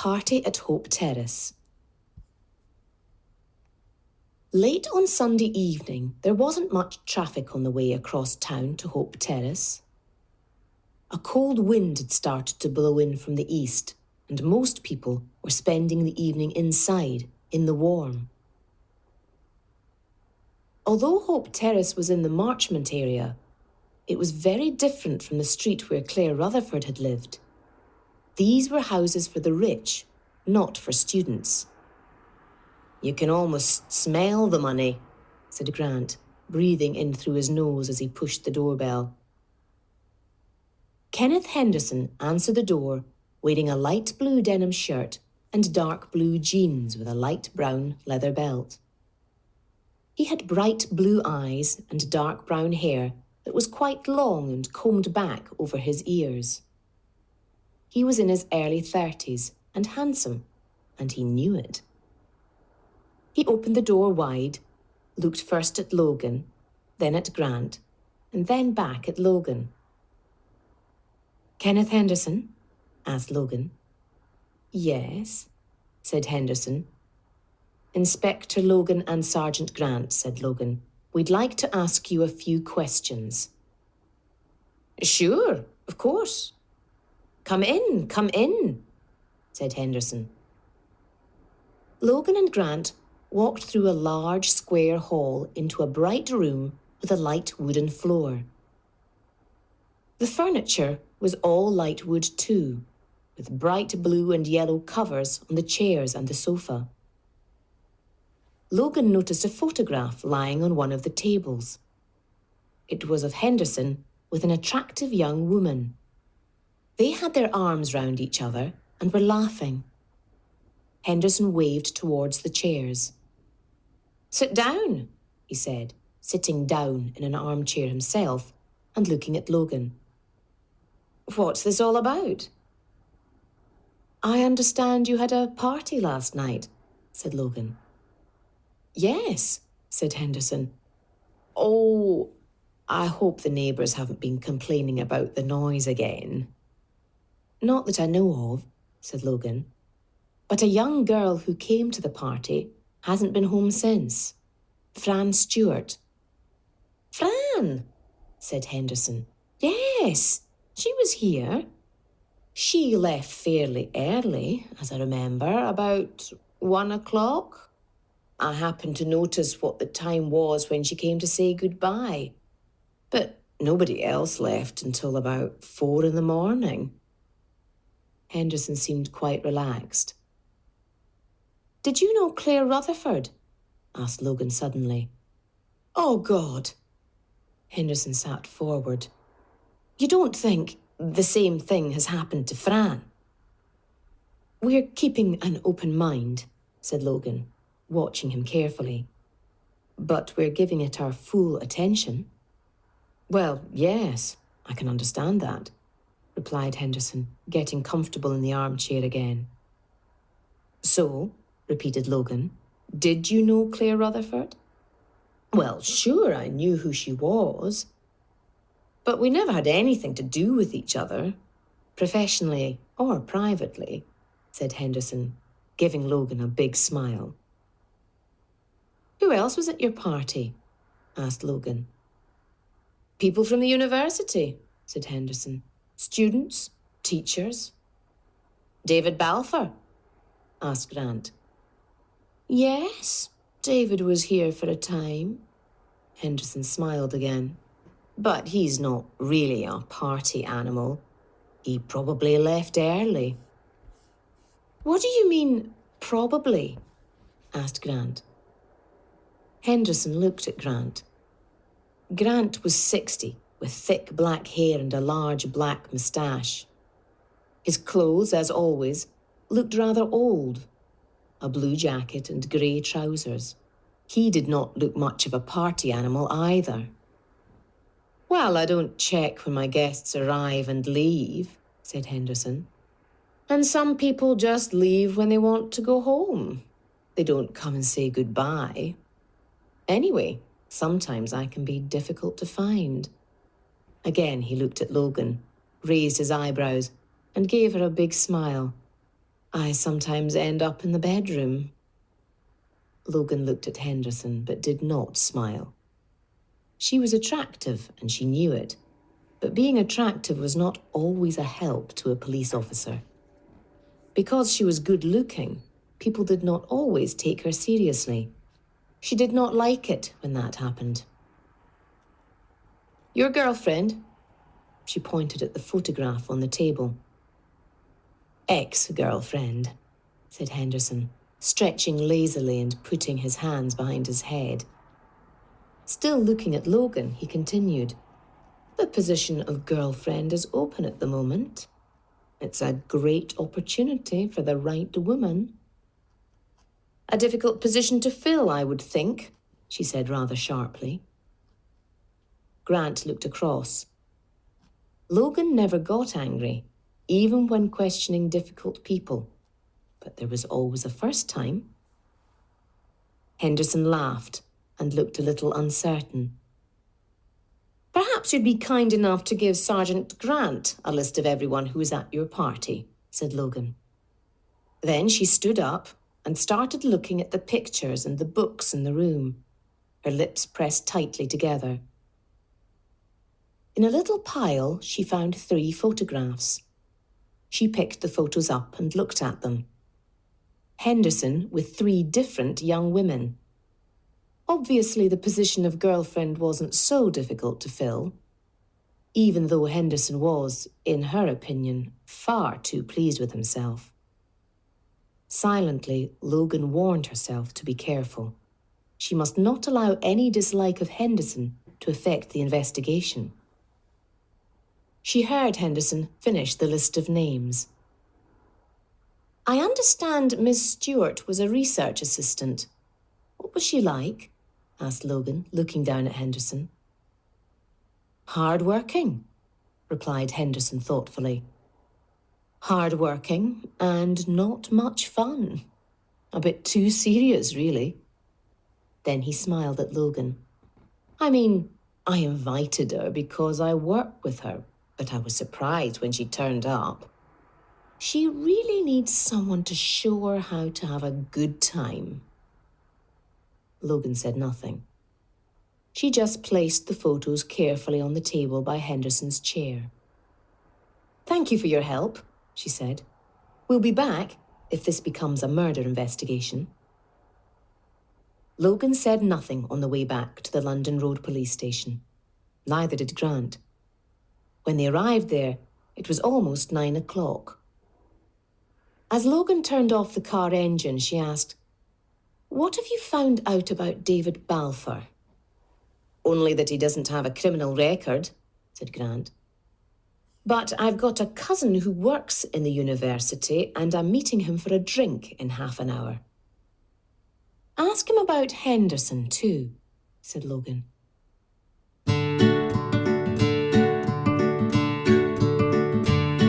party at Hope Terrace. Late on Sunday evening, there wasn't much traffic on the way across town to Hope Terrace. A cold wind had started to blow in from the east, and most people were spending the evening inside, in the warm. Although Hope Terrace was in the Marchmont area, it was very different from the street where Claire Rutherford had lived. These were houses for the rich, not for students. "You can almost smell the money," said Grant, breathing in through his nose as he pushed the doorbell. Kenneth Henderson answered the door, wearing a light blue denim shirt and dark blue jeans with a light brown leather belt. He had bright blue eyes and dark brown hair that was quite long and combed back over his ears. He was in his early 30s and handsome, and he knew it. He opened the door wide, looked first at Logan, then at Grant, and then back at Logan. "Kenneth Henderson?" asked Logan. "Yes," said Henderson. "Inspector Logan and Sergeant Grant," said Logan. "We'd like to ask you a few questions." "Sure, of course." Come in," said Henderson. Logan and Grant walked through a large square hall into a bright room with a light wooden floor. The furniture was all light wood too, with bright blue and yellow covers on the chairs and the sofa. Logan noticed a photograph lying on one of the tables. It was of Henderson with an attractive young woman. They had their arms round each other and were laughing. Henderson waved towards the chairs. "Sit down," he said, sitting down in an armchair himself and looking at Logan. "What's this all about?" "I understand you had a party last night," said Logan. "Yes," said Henderson. "Oh, I hope the neighbours haven't been complaining about the noise again." "Not that I know of," said Logan. "But a young girl who came to the party hasn't been home since. Fran Stewart." "Fran," said Henderson. "Yes, she was here. She left fairly early, as I remember, about 1 o'clock. I happened to notice what the time was when she came to say goodbye. But nobody else left until about 4 in the morning. Henderson seemed quite relaxed. "Did you know Claire Rutherford?" asked Logan suddenly. "Oh, God!" Henderson sat forward. "You don't think the same thing has happened to Fran?" "We're keeping an open mind," said Logan, watching him carefully. "But we're giving it our full attention." "Well, yes, I can understand that," replied Henderson, getting comfortable in the armchair again. "So," repeated Logan, "did you know Claire Rutherford?" "Well, sure, I knew who she was. But we never had anything to do with each other, professionally or privately," said Henderson, giving Logan a big smile. "Who else was at your party?" asked Logan. "People from the university," said Henderson. "Students, teachers." "David Balfour?" asked Grant. "Yes, David was here for a time." Henderson smiled again. "But he's not really a party animal. He probably left early." "What do you mean, probably?" asked Grant. Henderson looked at Grant. Grant was 60, with thick black hair and a large black moustache. His clothes, as always, looked rather old. A blue jacket and grey trousers. He did not look much of a party animal either. "Well, I don't check when my guests arrive and leave," said Henderson. "And some people just leave when they want to go home. They don't come and say goodbye. Anyway, sometimes I can be difficult to find." Again he looked at Logan, raised his eyebrows, and gave her a big smile. I sometimes end up in the bedroom. Logan looked at Henderson but did not smile. She was attractive and she knew it, but being attractive was not always a help to a police officer. Because she was good-looking, people did not always take her seriously. She did not like it when that happened. Your girlfriend? She pointed at the photograph on the table. Ex-girlfriend, said Henderson, stretching lazily and putting his hands behind his head. Still looking at Logan, he continued, The position of girlfriend is open at the moment. It's a great opportunity for the right woman. A difficult position to fill, I would think, she said rather sharply. Grant looked across. Logan never got angry, even when questioning difficult people. But there was always a first time. Henderson laughed and looked a little uncertain. Perhaps you'd be kind enough to give Sergeant Grant a list of everyone who was at your party, said Logan. Then she stood up and started looking at the pictures and the books in the room, her lips pressed tightly together. In a little pile, she found 3 photographs. She picked the photos up and looked at them. Henderson with 3 different young women. Obviously, the position of girlfriend wasn't so difficult to fill, even though Henderson was, in her opinion, far too pleased with himself. Silently, Logan warned herself to be careful. She must not allow any dislike of Henderson to affect the investigation. She heard Henderson finish the list of names. I understand Miss Stewart was a research assistant. What was she like? Asked Logan, looking down at Henderson. Hard-working, replied Henderson thoughtfully. Hard-working and not much fun. A bit too serious, really. Then he smiled at Logan. I mean, I invited her because I work with her, but I was surprised when she turned up. She really needs someone to show her how to have a good time. Logan said nothing. She just placed the photos carefully on the table by Henderson's chair. Thank you for your help, she said. We'll be back if this becomes a murder investigation. Logan said nothing on the way back to the London Road police station. Neither did Grant. When they arrived there, it was almost 9 o'clock. As Logan turned off the car engine, she asked, What have you found out about David Balfour? Only that he doesn't have a criminal record, said Grant. But I've got a cousin who works in the university and I'm meeting him for a drink in half an hour. Ask him about Henderson too, said Logan.